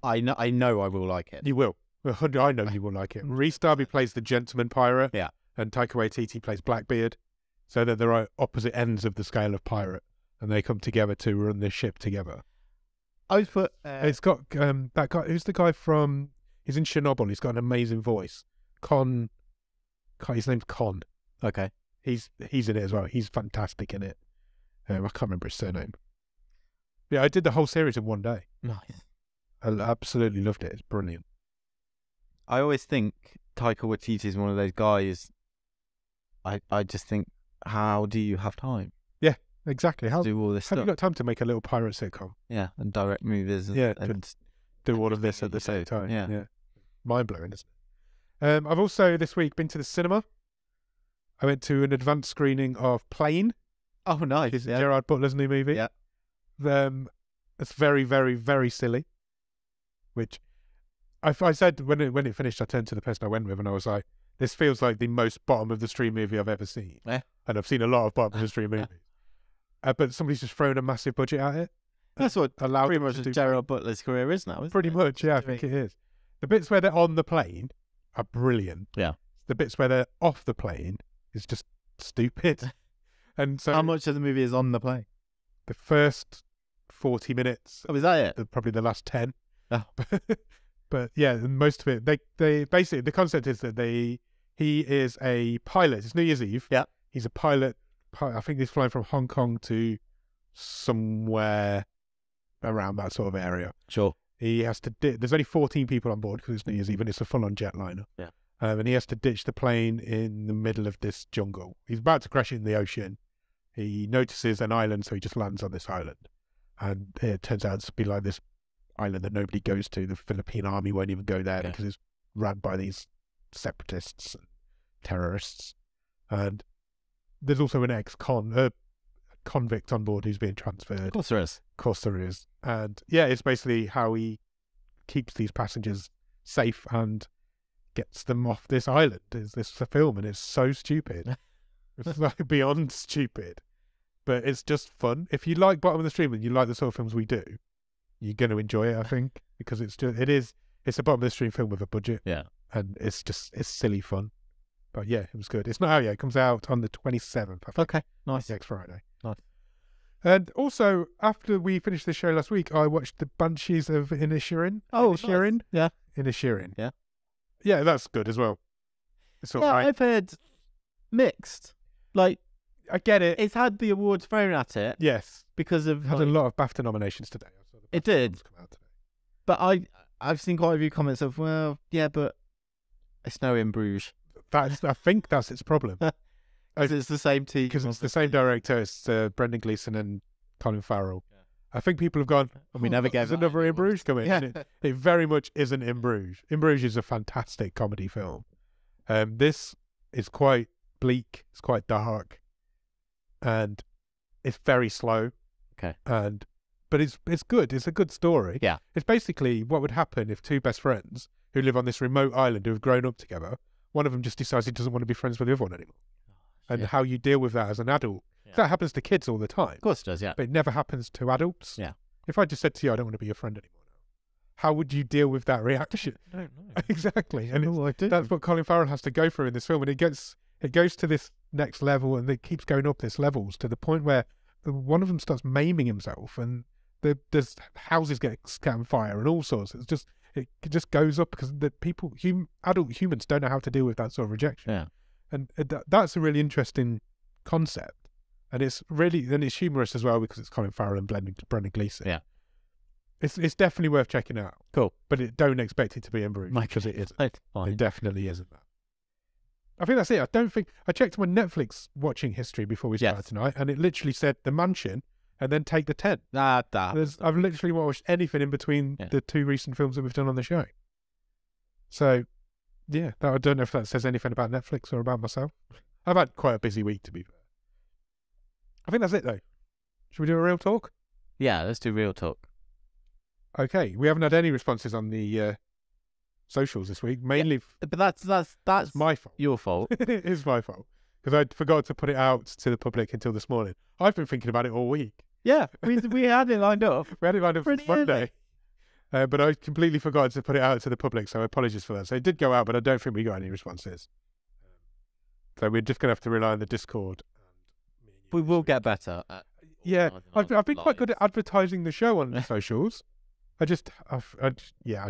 I know I will like it. You will. I know you will like it. Reese Darby plays the gentleman pirate. Yeah. And Taika Waititi plays Blackbeard. So that they're at opposite ends of the scale of pirate. And they come together to run this ship together. I was put... It's got that guy, who's the guy from, he's in Chernobyl. He's got an amazing voice. His name's Con. Okay. He's in it as well. He's fantastic in it. I can't remember his surname. Yeah, I did the whole series in one day. Nice. I absolutely loved it. It's brilliant. I always think Taika Waititi is one of those guys. I just think, how do you have time Exactly. to do all this Have stuff? you got time to make a little pirate sitcom? Yeah, and direct movies. And, Yeah, and Do all of this at the same time. Yeah. Mind blowing, isn't it? I've also this week been to the cinema. I went to an advanced screening of Plane. Oh, nice. It's Yeah. Gerard Butler's new movie. Yeah. It's very, very, very silly. Which I said when it finished, I turned to the person I went with and I was like, this feels like the most bottom of the stream movie I've ever seen. Yeah. And I've seen a lot of bottom of the stream movies. But somebody's just thrown a massive budget at it. That's what allowed pretty them much to do Gerard Butler's career is now, isn't pretty it? much, yeah, I think it is. The bits where they're on the plane are brilliant. Yeah. The bits where they're off the plane is just stupid. And so How much of the movie is on the plane? the first 40 minutes, Oh, is that it? probably the last 10. Oh. But yeah, most of it, they basically, the concept is that he is a pilot. It's New Year's Eve. Yeah. He's a pilot I think he's flying from Hong Kong to somewhere around that sort of area. Sure. He has to. There's only 14 people on board because it's New Year's Eve, and it's a full-on jetliner. Yeah. And he has to ditch the plane in the middle of this jungle. He's about to crash it in the ocean. He notices an island, so he just lands on this island. And it turns out to be like this island that nobody goes to. The Philippine army won't even go there because it's run by these separatists and terrorists. And there's also an convict on board who's being transferred. Of course there is. Of course there is. And yeah, it's basically how he keeps these passengers safe and gets them off this island. Is this a film? And it's so stupid. It's like beyond stupid. But it's just fun. If you like Bottom of the Stream and you like the sort of films we do, you're going to enjoy it, I think, because it's a Bottom of the Stream film with a budget. Yeah. And it's silly fun. But yeah, it was good. It's not out yet. It comes out on the 27th. I think. Okay. Nice. Next Friday. Nice. And also, after we finished the show last week, I watched The Banshees of Inisherin. Oh, Inisherin? nice. Yeah. Inisherin. Yeah. Yeah, that's good as well. It's all right. I've heard mixed. Like, I get it. it's had the awards thrown at it Yes. because of... It had a lot of BAFTA nominations today. I saw the It BAFTA did. ones come out today. But I've seen quite a few comments of, well, yeah, but it's no in Bruges. I think that's its problem. Because it's the same team. Because it's the same director. It's Brendan Gleeson and Colin Farrell. Yeah. I think people have gone, And we never gave there's another In Bruges coming. Yeah. And it very much isn't In Bruges. In Bruges is a fantastic comedy film. This is quite bleak. It's quite dark. And it's very slow. Okay. But it's good. It's a good story. Yeah. It's basically what would happen if two best friends who live on this remote island who have grown up together, one of them just decides he doesn't want to be friends with the other one anymore. And how you deal with that as an adult. Yeah. That happens to kids all the time. Of course it does, yeah. But it never happens to adults. Yeah. If I just said to you, I don't want to be your friend anymore now, how would you deal with that reaction? I don't know. Exactly. And I do. that's what Colin Farrell has to go through in this film. And it goes to this next level, and it keeps going up this levels to the point where one of them starts maiming himself, and there's houses get set on fire and all sorts. It just goes up because the adult humans don't know how to deal with that sort of rejection. Yeah. And that's a really interesting concept. And it's humorous as well because it's Colin Farrell and Brendan Gleeson. Yeah. It's definitely worth checking out. Cool. But don't expect it to be in Bruges because it isn't. Fine. It definitely isn't that. I think that's it. I checked my Netflix watching history before we started tonight, and it literally said The Mansion and then Take the 10. I've literally watched anything in between the two recent films that we've done on the show. So, yeah, I don't know if that says anything about Netflix or about myself. I've had quite a busy week, to be fair. I think that's it, though. Should we do a real talk? Yeah, let's do real talk. Okay, we haven't had any responses on the socials this week, mainly... Yeah, but that's my fault. Your fault. It is my fault. Because I forgot to put it out to the public until this morning. I've been thinking about it all week. Yeah, we had it lined up. We had it lined up for Monday. But I completely forgot to put it out to the public, so apologies for that. So it did go out, but I don't think we got any responses. So we're just going to have to rely on the Discord. We will get better. I've been quite good at advertising the show on socials. I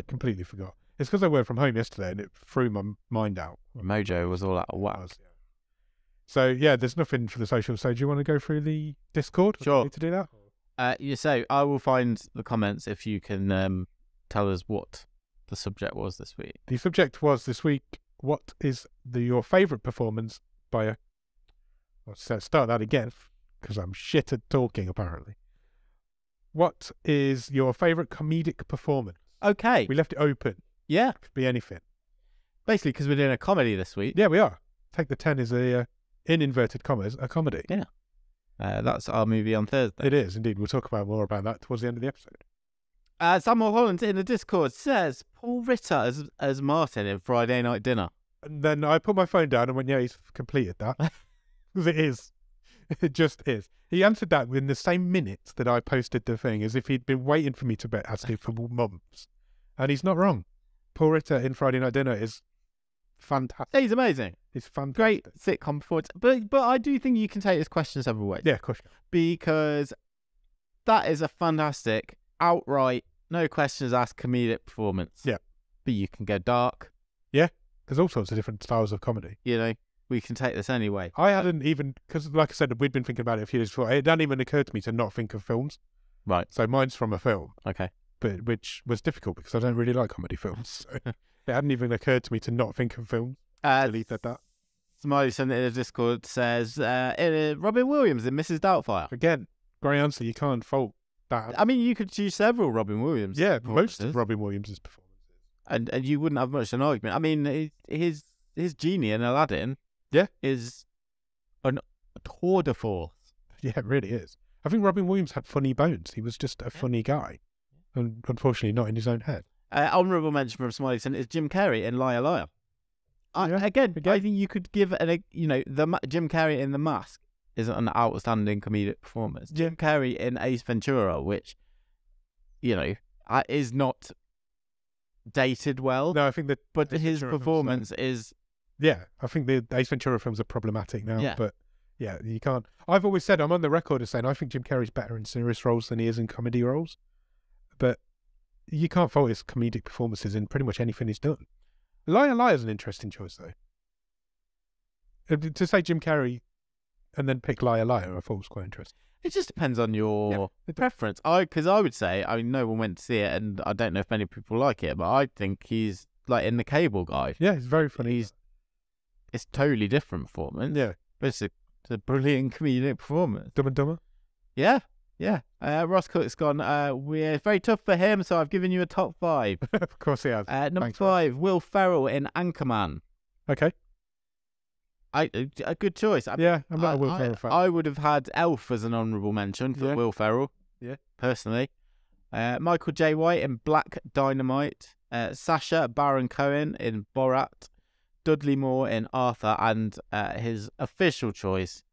completely forgot. It's because I worked from home yesterday and it threw my mind out. Mojo was all out of whack. So, yeah, there's nothing for the socials. So do you want to go through the Discord? Sure. Need to do that? So I will find the comments if you can tell us what the subject was this week. The subject was this week, what is your favourite performance by a... Let's start that again, because I'm shit at talking, apparently. What is your favourite comedic performance? Okay. We left it open. Yeah. Could be anything. Basically, because we're doing a comedy this week. Yeah, we are. Take the 10 is in inverted commas, a comedy. Yeah. That's our movie on Thursday. It is, indeed. We'll talk about more about that towards the end of the episode. Samuel Holland in the Discord says Paul Ritter as Martin in Friday Night Dinner. And then I put my phone down and went, yeah, he's completed that. Because it is. It just is. He answered that within the same minute that I posted the thing, as if he'd been waiting for me to ask him for months. And he's not wrong. Paul Ritter in Friday Night Dinner is fantastic. He's amazing. He's fantastic. Great sitcom performance. But I do think you can take this question several ways. Yeah, of course. Because that is a fantastic, outright, no questions asked comedic performance. Yeah. But you can go dark. Yeah. There's all sorts of different styles of comedy. You know, we can take this anyway. I hadn't even, because like I said, we'd been thinking about it a few days before. It hadn't even occurred to me to not think of films. Right. So mine's from a film, Okay. but which was difficult because I don't really like comedy films. So it hadn't even occurred to me to not think of films. He said that. Somebody sent it in the Discord, says Robin Williams in Mrs. Doubtfire. Again, great answer. You can't fault that. I mean, you could choose several Robin Williams. Yeah, most performances, of Robin Williams' performances. and you wouldn't have much of an argument. I mean, his genie in Aladdin, is an tour de force. Yeah, it really is. I think Robin Williams had funny bones. He was just a funny guy, and unfortunately not in his own head. Honourable mention from Smiley is Jim Carrey in Liar Liar. Again, I think you could give Jim Carrey in The Mask is an outstanding comedic performance. Jim Carrey in Ace Ventura, which is not dated well. No, I think that, but his performance is. Yeah, I think the Ace Ventura films are problematic now. Yeah. But yeah, you can't. I've always said, I'm on the record as saying I think Jim Carrey's better in serious roles than he is in comedy roles. But you can't fault his comedic performances in pretty much anything he's done. Liar Liar is an interesting choice, though. To say Jim Carrey and then pick Liar Liar, I thought was quite interesting. It just depends on your preference. Because I would say, I mean, no one went to see it, and I don't know if many people like it, but I think he's like in The Cable Guy. Yeah, he's very funny. It's totally different performance. Yeah. But it's a brilliant comedic performance. Dumb and Dumber? Yeah. Ross Cook's gone, we're very tough for him, so I've given you a top 5. Of course he has. Number 5, Will Ferrell in Anchorman. Okay. A good choice. I'm not a Will Ferrell fan. I would have had Elf as an honourable mention for Will Ferrell. Yeah. Personally. Michael J. White in Black Dynamite. Sacha Baron Cohen in Borat. Dudley Moore in Arthur, and his official choice,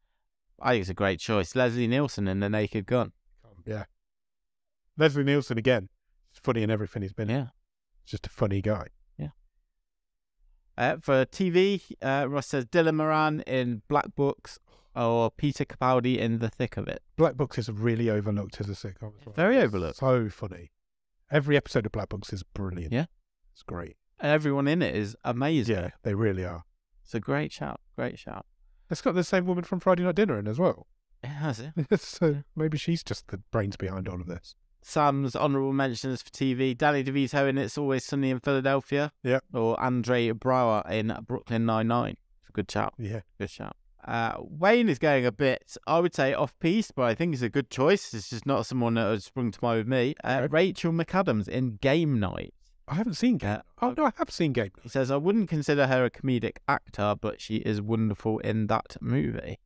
I think it's a great choice, Leslie Nielsen in The Naked Gun. Yeah. Leslie Nielsen, again, he's funny in everything he's been in. Yeah. He's just a funny guy. Yeah. For TV, Ross says Dylan Moran in Black Books or Peter Capaldi in The Thick of It. Black Books is really overlooked as a sitcom as well. Very overlooked. So funny. Every episode of Black Books is brilliant. Yeah. It's great. Everyone in it is amazing. Yeah, they really are. It's a great shout. Great shout. It's got the same woman from Friday Night Dinner in as well. It has it. So maybe she's just the brains behind all of this. Sam's honourable mentions for TV. Danny DeVito in It's Always Sunny in Philadelphia. Yeah. Or Andre Braugher in Brooklyn Nine-Nine. It's a good shout. Yeah. Good shout. Wayne is going a bit, I would say, off-piste, but I think it's a good choice. It's just not someone that has sprung to mind with me. Rachel McAdams in Game Night. I haven't seen Game Night. Oh, no, I have seen Game Night. He says, I wouldn't consider her a comedic actor, but she is wonderful in that movie.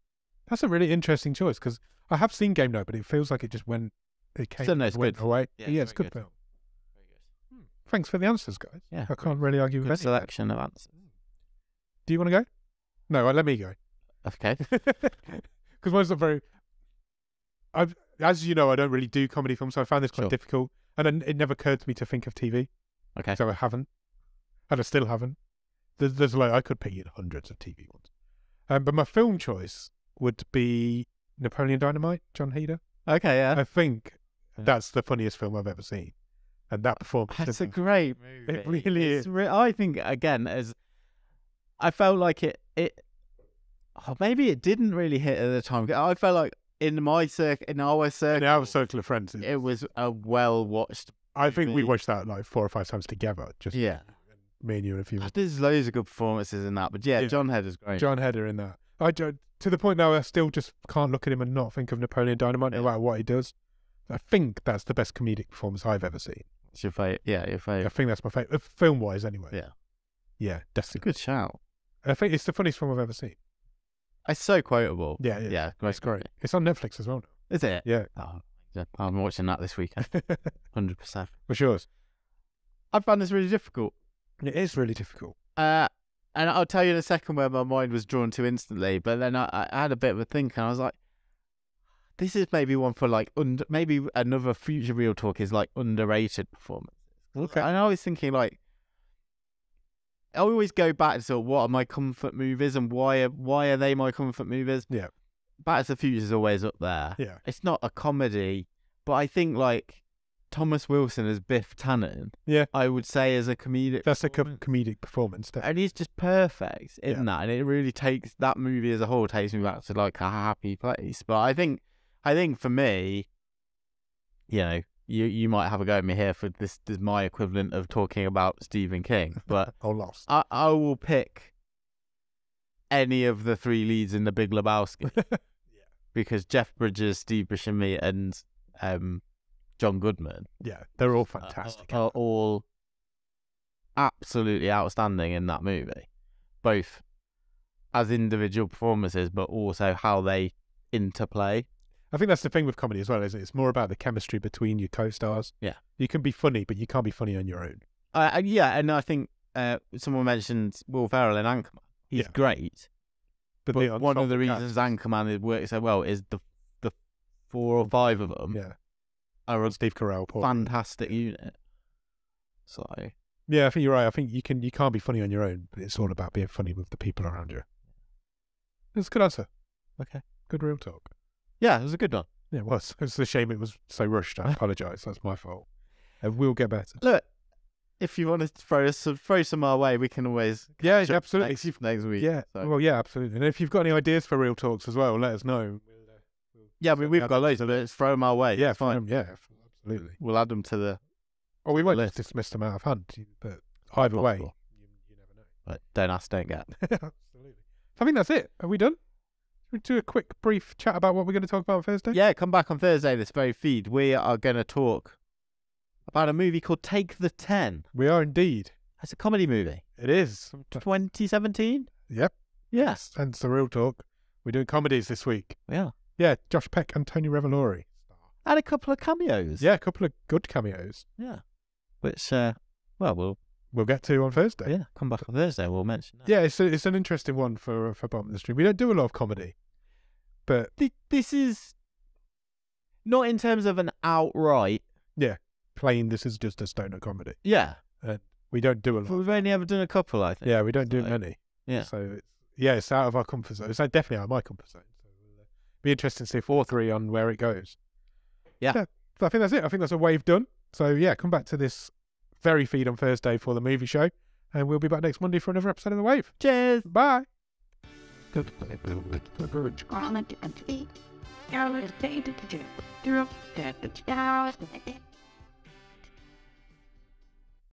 That's a really interesting choice, because I have seen Game Night, but it feels like it just went good. away. Yeah, it's good good. film. Very good. Thanks for the answers, guys. Yeah, I can't really argue with good any selection of answers. Do you want to go? No, let me go. Okay. Because mine's not very... As you know, I don't really do comedy films, so I found this quite difficult. And then it never occurred to me to think of TV. Okay. So I haven't. And I still haven't. There's like, I could pick you hundreds of TV ones. But my film choice would be Napoleon Dynamite, John Heder. Okay, yeah. I think that's the funniest film I've ever seen. And that performance... That's a great movie. It really is. I think, again, I felt like it maybe it didn't really hit at the time. I felt like in our circle of friends, it was a well-watched I think we watched that like 4 or 5 times together. Just me and you and a few. There's loads of good performances in that, but John Heder great. John Heder in that. To the point now, I still just can't look at him and not think of Napoleon Dynamite, no matter what he does. I think that's the best comedic performance I've ever seen. It's your favourite? Yeah, your favourite. I think that's my favourite, film-wise anyway. Yeah. Yeah, definitely. It's a good shout. I think it's the funniest film I've ever seen. It's so quotable. Yeah. It's great. It's on Netflix as well now. Is it? Yeah. Oh, I'm watching that this weekend. 100%. What's yours? I found this really difficult. It is really difficult. And I'll tell you in a second where my mind was drawn to instantly, but then I had a bit of a think and I was like, this is maybe one for like, maybe another future Real Talk is like underrated performances. Okay. And I was thinking like, I always go back to sort of what are my comfort movies and why are they my comfort movies? Yeah. Back to the Future is always up there. Yeah. It's not a comedy, but I think like Thomas Wilson as Biff Tannen, Yeah. I would say as a comedic That's a performance. comedic performance. Definitely. And he's just perfect in Yeah. that, and it really takes that movie as a whole takes me back to like a happy place. But I think for me, you know, you might have a go at me here for this is my equivalent of talking about Stephen King, but Oh, lost. I will pick any of the three leads in The Big Lebowski because Jeff Bridges, Steve Buscemi, and John Goodman, Yeah, they're all fantastic. are all absolutely outstanding in that movie, both as individual performances, but also how they interplay. I think that's the thing with comedy as well, is it's more about the chemistry between your co-stars. Yeah. You can be funny, but you can't be funny on your own. Yeah, and I think someone mentioned Will Ferrell in Anchorman. He's great, but the one of the ensemble reasons cast- Anchorman works so well is the 4 or 5 of them are a Steve Carell, Paul. fantastic unit. So Yeah, I think you're right. I think you can't be funny on your own, but it's all about being funny with the people around you. That's a good answer. okay, Good real talk. yeah, it was a good one. Yeah, it was. It's a shame it was so rushed. I apologise. That's my fault. And we'll get better. Look, if you want to throw some our way, we can always Yeah, catch up absolutely. next week. Yeah, So. well, yeah, absolutely. And if you've got any ideas for real talks as well, let us know. Yeah, I mean, we've got loads of it. Throw them our way. Yeah, It's fine. yeah, absolutely. We'll add them to the Or we won't list. just dismiss them out of hand, but either way, Possible. you never know. But don't ask, don't get. Absolutely. I think that's it. Are we done? Should we do a quick, brief chat about what we're going to talk about on Thursday? Yeah, come back on Thursday, this very feed. We are going to talk about a movie called Take the 10. We are indeed. It's a comedy movie. It is. 2017? Yep. Yes. And it's the real talk. We're doing comedies this week. Yeah. Yeah, Josh Peck and Tony Revolori. And a couple of cameos. Yeah, a couple of good cameos. Yeah. Which, well, We'll get to on Thursday. come back on Thursday. We'll mention that. Yeah, it's an interesting one for Bottom of the Stream. We don't do a lot of comedy, but This is not in terms of an outright. plain this is just a stoner comedy. Yeah. We don't do a lot. We've only ever done a couple, I think. Yeah, we don't do So, many. Yeah. So it's out of our comfort zone. It's definitely out of my comfort zone. So it'll be interesting to see 4 or 3 on where it goes. Yeah. So I think that's it. I think that's a wave done. So yeah, come back to this very feed on Thursday for the movie show, and we'll be back next Monday for another episode of The Wave. Cheers. Bye. Garland and feet. Garland,